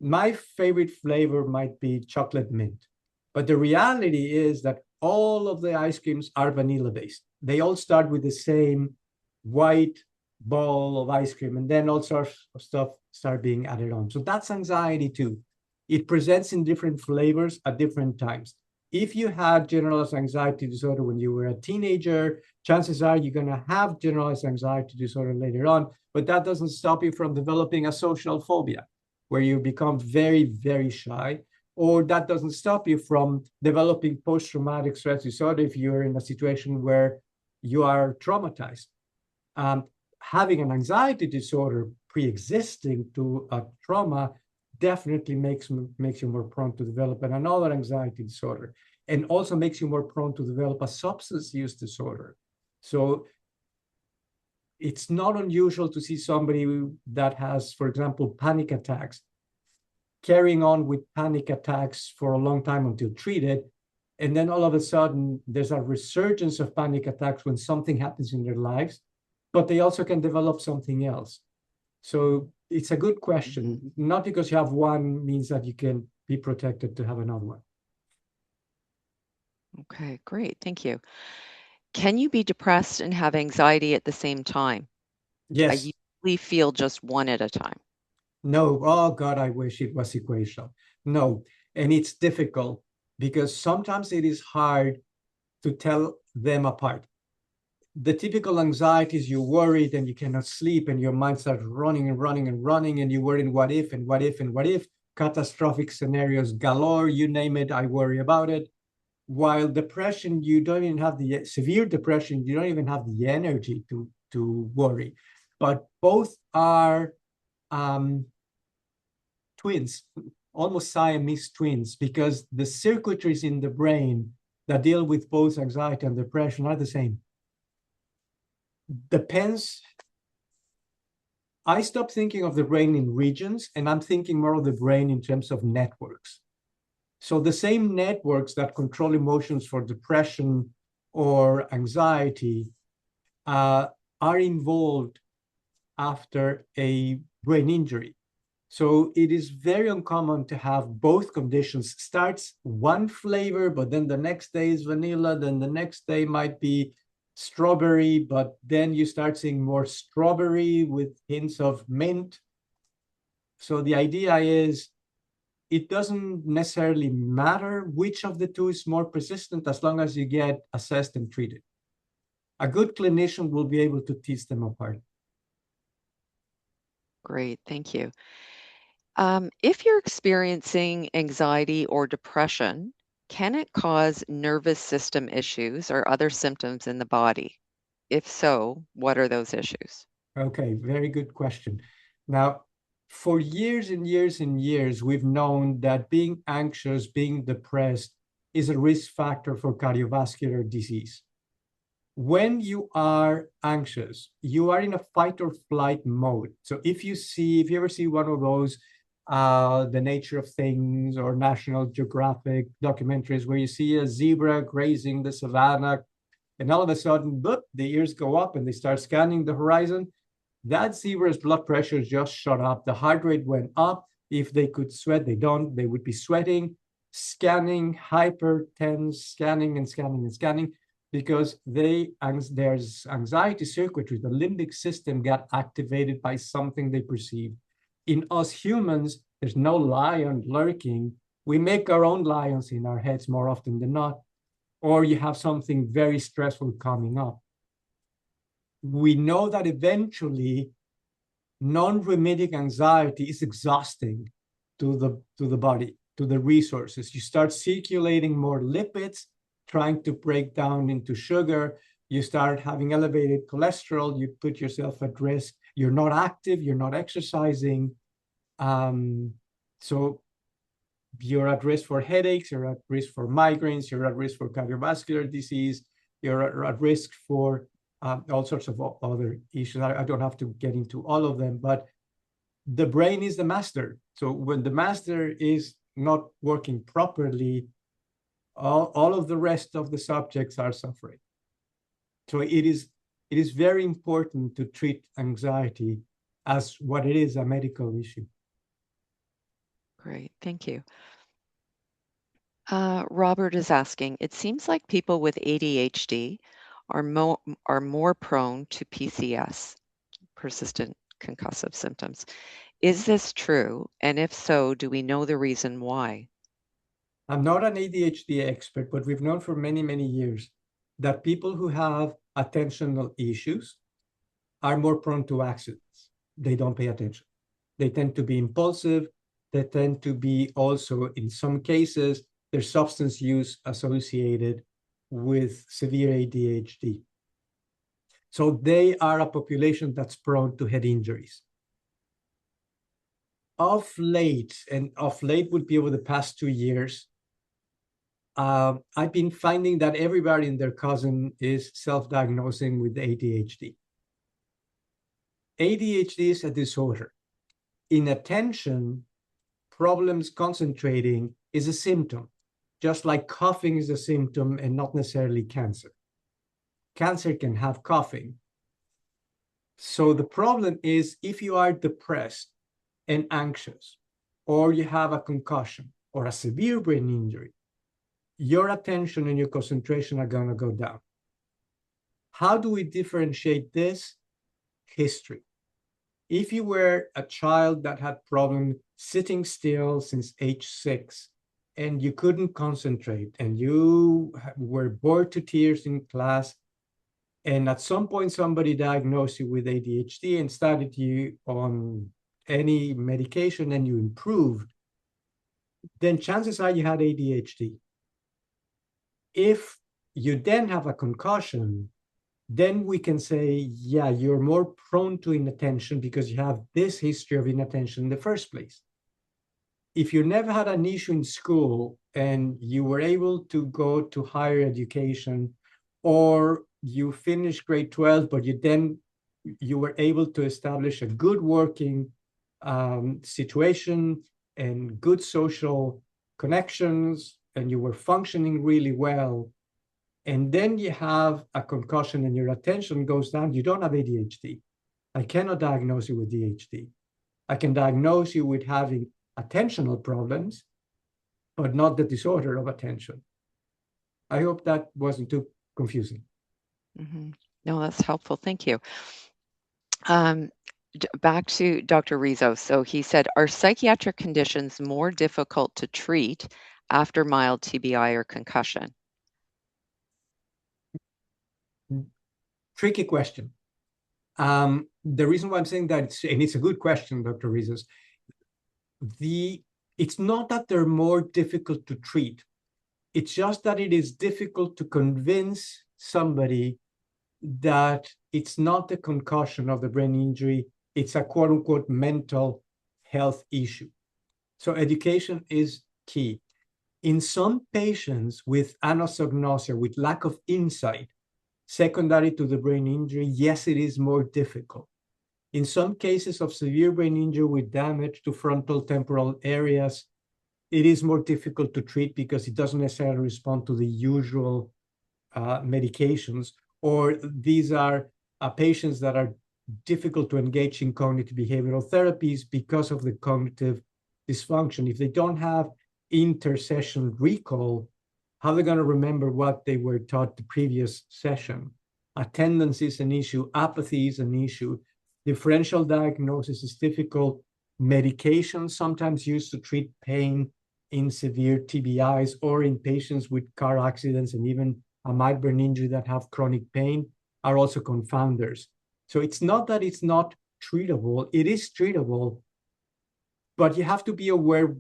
My favorite flavor might be chocolate mint, but the reality is that all of the ice creams are vanilla based. They all start with the same white ball of ice cream, and then all sorts of stuff start being added on. So that's anxiety too. It presents in different flavors at different times. If you had generalized anxiety disorder when you were a teenager, chances are you're going to have generalized anxiety disorder later on, but that doesn't stop you from developing a social phobia, where you become very, very shy, or that doesn't stop you from developing post-traumatic stress disorder if you're in a situation where you are traumatized. Having an anxiety disorder pre-existing to a trauma definitely makes you more prone to develop another anxiety disorder, and also makes you more prone to develop a substance use disorder. So it's not unusual to see somebody that has, for example, panic attacks, carrying on with panic attacks for a long time until treated. And then all of a sudden, there's a resurgence of panic attacks when something happens in their lives, but they also can develop something else. So it's a good question. Not because you have one means that you can be protected to have another one. Okay, great. Thank you. Can you be depressed and have anxiety at the same time? Yes. I usually feel just one at a time. No. Oh, God, I wish it was sequential. No. And it's difficult because sometimes it is hard to tell them apart. The typical anxiety is you're worried and you cannot sleep and your mind starts running and running and running, and you worry what if and what if and what if, catastrophic scenarios galore, you name it, I worry about it. While depression, you don't even have the severe depression, you don't even have the energy to worry. But both are twins, almost Siamese twins, because the circuitries in the brain that deal with both anxiety and depression are the same. Depends. I stopped thinking of the brain in regions, and I'm thinking more of the brain in terms of networks. So the same networks that control emotions for depression or anxiety are involved after a brain injury. So it is very uncommon to have both conditions. Starts one flavor, but then the next day is vanilla, then the next day might be strawberry, but then you start seeing more strawberry with hints of mint. So the idea is it doesn't necessarily matter which of the two is more persistent as long as you get assessed and treated. A good clinician will be able to tease them apart. Great, thank you. If you're experiencing anxiety or depression, can it cause nervous system issues or other symptoms in the body? If so, what are those issues? Okay, very good question. Now, for years and years and years, we've known that being anxious, being depressed is a risk factor for cardiovascular disease. When you are anxious, you are in a fight or flight mode. So if you ever see one of those, The Nature of Things or National Geographic documentaries where you see a zebra grazing the savannah, and all of a sudden, boop, the ears go up and they start scanning the horizon. That zebra's blood pressure just shot up. The heart rate went up. If they could sweat, they don't. They would be sweating, scanning, hypertense, scanning and scanning and scanning, because there's anxiety circuitry. The limbic system got activated by something they perceived. In us humans, there's no lion lurking. We make our own lions in our heads more often than not, or you have something very stressful coming up. We know that eventually non-remitting anxiety is exhausting to the body, to the resources. You start circulating more lipids, trying to break down into sugar. You start having elevated cholesterol. You put yourself at risk. You're not active. You're not exercising. So you're at risk for headaches. You're at risk for migraines. You're at risk for cardiovascular disease. You're at risk for all sorts of other issues. I don't have to get into all of them, but the brain is the master. So when the master is not working properly, all of the rest of the subjects are suffering. So it is very important to treat anxiety as what it is, a medical issue. Great, thank you. Robert is asking, it seems like people with ADHD are more prone to PCS, persistent concussive symptoms. Is this true? And if so, do we know the reason why? I'm not an ADHD expert, but we've known for many, many years that people who have attentional issues are more prone to accidents. They don't pay attention. They tend to be impulsive. They tend to be also, in some cases, there's substance use associated with severe ADHD. So they are a population that's prone to head injuries. Of late would be over the past 2 years, I've been finding that everybody and their cousin is self-diagnosing with ADHD. ADHD is a disorder. Inattention, problems concentrating, is a symptom, just like coughing is a symptom and not necessarily cancer. Cancer can have coughing. So the problem is if you are depressed and anxious, or you have a concussion or a severe brain injury, your attention and your concentration are going to go down. How do we differentiate this? History. If you were a child that had problems sitting still since age 6, and you couldn't concentrate, and you were bored to tears in class, and at some point somebody diagnosed you with ADHD and started you on any medication and you improved, then chances are you had ADHD. If you then have a concussion, then we can say, yeah, you're more prone to inattention because you have this history of inattention in the first place. If you never had an issue in school and you were able to go to higher education, or you finished grade 12, but you were able to establish a good working situation and good social connections, and you were functioning really well, and then you have a concussion and your attention goes down, you don't have ADHD. I cannot diagnose you with ADHD. I can diagnose you with having attentional problems, but not the disorder of attention. I hope that wasn't too confusing. Mm-hmm. No, that's helpful. Thank you. Back to Dr. Rizzo. So he said, are psychiatric conditions more difficult to treat after mild TBI or concussion? Tricky question. The reason why I'm saying that, and it's a good question, Dr. Rizzo, it's not that they're more difficult to treat. It's just that it is difficult to convince somebody that it's not a concussion of the brain injury, it's a quote unquote mental health issue. So education is key. In some patients with anosognosia, with lack of insight, secondary to the brain injury, yes, it is more difficult. In some cases of severe brain injury with damage to frontal temporal areas, it is more difficult to treat because it doesn't necessarily respond to the usual medications, or these are patients that are difficult to engage in cognitive behavioral therapies because of the cognitive dysfunction. If they don't have inter-session recall, how are they going to remember what they were taught the previous session? Attendance is an issue. Apathy is an issue. Differential diagnosis is difficult. Medications sometimes used to treat pain in severe TBIs or in patients with car accidents and even a mild brain injury that have chronic pain are also confounders. So it's not that it's not treatable. It is treatable, but you have to be aware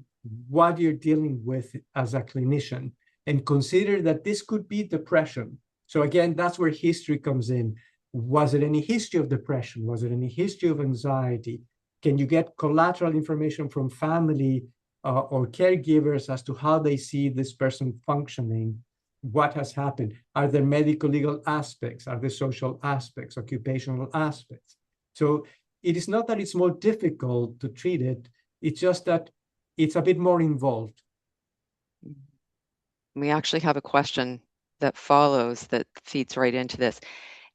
what you're dealing with as a clinician and consider that this could be depression. So again, that's where history comes in. Was it any history of depression? Was it any history of anxiety? Can you get collateral information from family or caregivers as to how they see this person functioning? What has happened? Are there medical legal aspects? Are there social aspects, occupational aspects? So it is not that it's more difficult to treat it. It's just that it's a bit more involved. We actually have a question that follows that feeds right into this.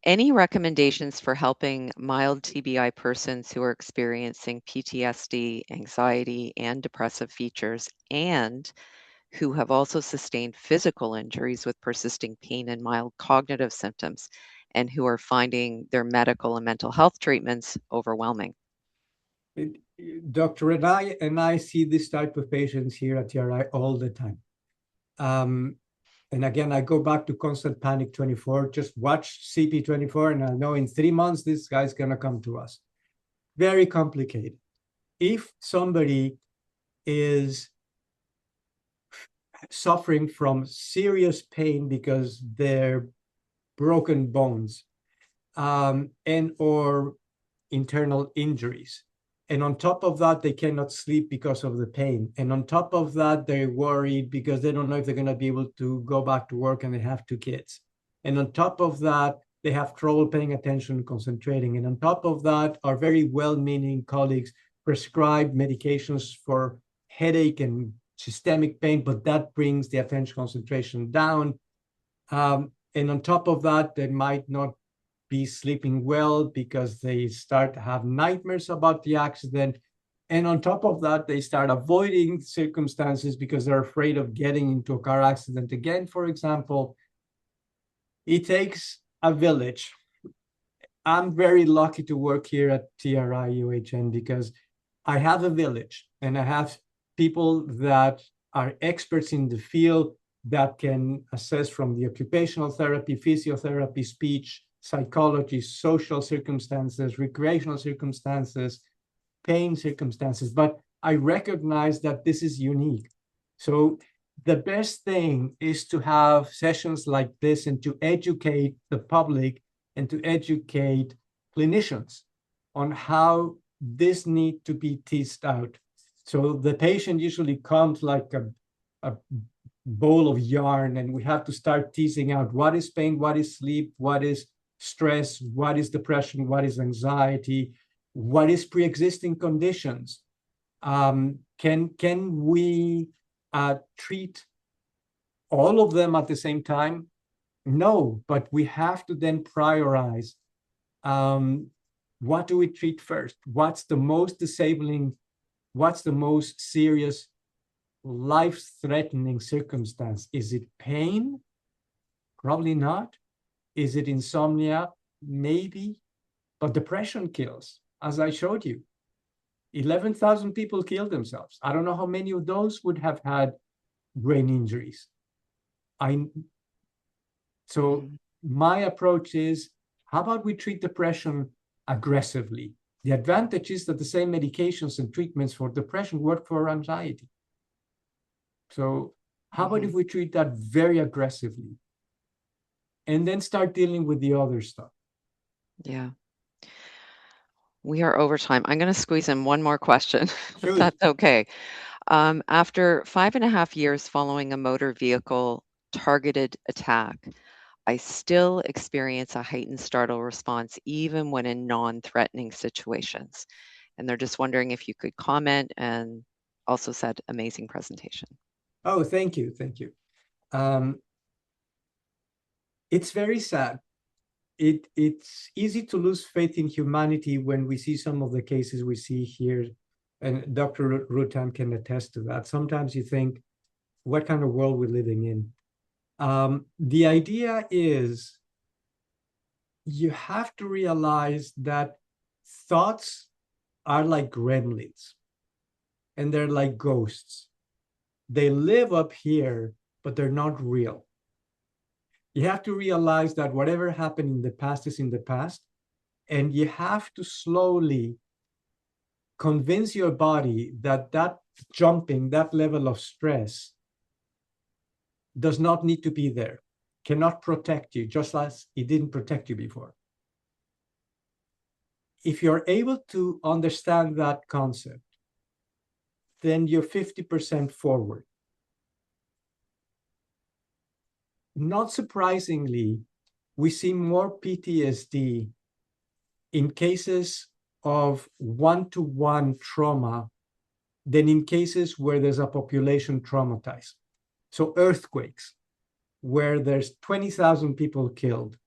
Any recommendations for helping mild TBI persons who are experiencing PTSD, anxiety, and depressive features, and who have also sustained physical injuries with persisting pain and mild cognitive symptoms, and who are finding their medical and mental health treatments overwhelming? Dr. and I see this type of patients here at TRI all the time. And again, I go back to Constant Panic 24, just watch CP 24, and I know in 3 months, this guy's gonna come to us. Very complicated. If somebody is suffering from serious pain because they're broken bones and or internal injuries, and on top of that, they cannot sleep because of the pain. And on top of that, they're worried because they don't know if they're going to be able to go back to work and they have 2 kids. And on top of that, they have trouble paying attention, concentrating. And on top of that, our very well-meaning colleagues prescribe medications for headache and systemic pain, but that brings the attention concentration down. And on top of that, they might not be sleeping well because they start to have nightmares about the accident. And on top of that, they start avoiding circumstances because they're afraid of getting into a car accident again, for example. It takes a village. I'm very lucky to work here at TRI UHN because I have a village and I have people that are experts in the field that can assess from the occupational therapy, physiotherapy, speech, psychology, social circumstances, recreational circumstances, pain circumstances, but I recognize that this is unique. So the best thing is to have sessions like this and to educate the public and to educate clinicians on how this need to be teased out. So the patient usually comes like a bowl of yarn, and we have to start teasing out what is pain, what is sleep, what is stress, what is depression, what is anxiety, what is pre-existing conditions. Can we treat all of them at the same time? No, but we have to then prioritize. What do we treat first? What's the most disabling? What's the most serious, life-threatening circumstance? Is it pain? Probably not. Is it insomnia? Maybe. But depression kills, as I showed you. 11,000 people killed themselves. I don't know how many of those would have had brain injuries. So my approach is, how about we treat depression aggressively? The advantage is that the same medications and treatments for depression work for anxiety. So how about if we treat that very aggressively and then start dealing with the other stuff? Yeah. We are over time. I'm going to squeeze in one more question, if that's okay. After 5.5 years following a motor vehicle targeted attack, I still experience a heightened startle response even when in non-threatening situations. And they're just wondering if you could comment, and also said amazing presentation. Oh, thank you. Thank you. It's very sad. It's easy to lose faith in humanity when we see some of the cases we see here. And Dr. Rutan can attest to that. Sometimes you think, what kind of world we're living in? The idea is you have to realize that thoughts are like gremlins and they're like ghosts. They live up here, but they're not real. You have to realize that whatever happened in the past is in the past, and you have to slowly convince your body that that jumping, that level of stress does not need to be there, cannot protect you, just as it didn't protect you before. If you're able to understand that concept, then you're 50% forward. Not surprisingly, we see more PTSD in cases of one-to-one trauma than in cases where there's a population traumatized. So earthquakes, where there's 20,000 people killed,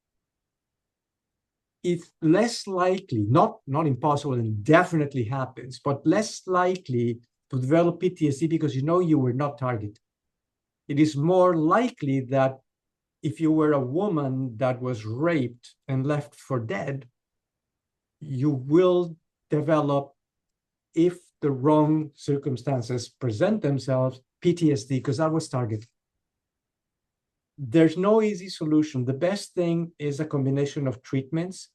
it's less likely, not impossible, and definitely happens, but less likely to develop PTSD because you know you were not targeted. It is more likely that if you were a woman that was raped and left for dead, you will develop, if the wrong circumstances present themselves, PTSD, because that was targeted. There's no easy solution. The best thing is a combination of treatments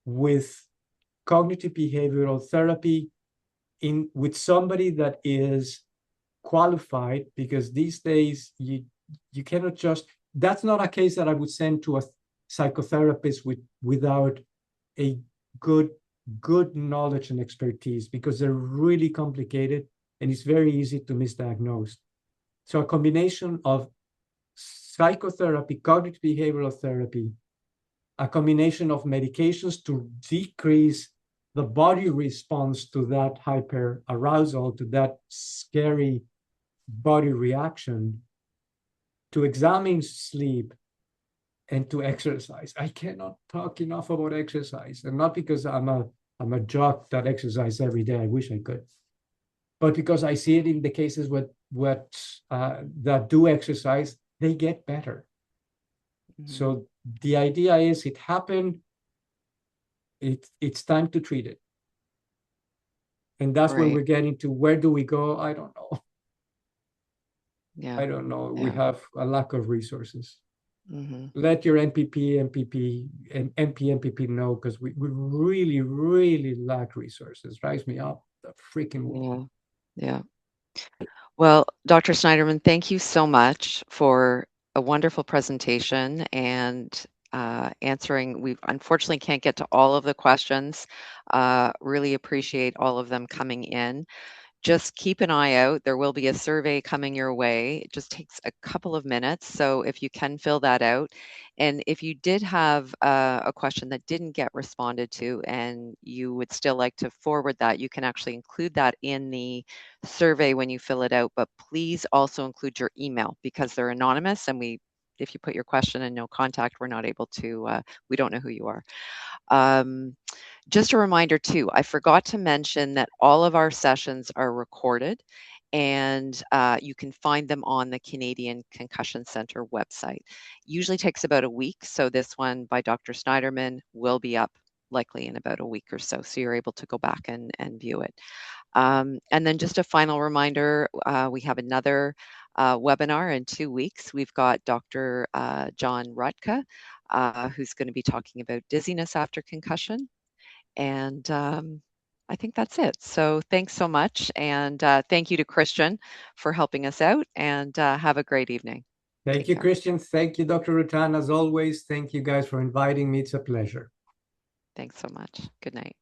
with cognitive behavioral therapy with somebody that is qualified, because these days you cannot just, that's not a case that I would send to a psychotherapist without a good knowledge and expertise, because they're really complicated and it's very easy to misdiagnose. So a combination of psychotherapy, cognitive behavioral therapy, a combination of medications to decrease the body response to that hyper arousal, to that scary body reaction, to examine sleep, and to exercise. I cannot talk enough about exercise, and not because I'm a jock that exercise every day. I wish I could, but because I see it in the cases that do exercise, they get better. So the idea is, it happened. It's time to treat it, and that's where we're getting to. Where do we go? I don't know. Yeah, I don't know. Yeah. We have a lack of resources. Let your NPP, MPP, and MP know, because we really, really lack resources. Drives me up the freaking wall. Yeah. Well, Dr. Snaiderman, thank you so much for a wonderful presentation and answering. We unfortunately can't get to all of the questions. Really appreciate all of them coming in. Just keep an eye out. There will be a survey coming your way. It just takes a couple of minutes. So if you can fill that out. And if you did have a question that didn't get responded to and you would still like to forward that, you can actually include that in the survey when you fill it out. But please also include your email, because they're anonymous and we if you put your question and no contact, we're not able to, we don't know who you are. Just a reminder too, I forgot to mention that all of our sessions are recorded, and you can find them on the Canadian Concussion Centre website. Usually takes about a week, so this one by Dr. Snaiderman will be up likely in about a week or so, so you're able to go back and view it. And then just a final reminder, we have another webinar in 2 weeks. We've got Dr. John Rutka, who's going to be talking about dizziness after concussion. And I think that's it. So thanks so much. And thank you to Christian for helping us out, and have a great evening. Thank Take you, care. Christian. Thank you, Dr. Rutan. As always, thank you guys for inviting me. It's a pleasure. Thanks so much. Good night.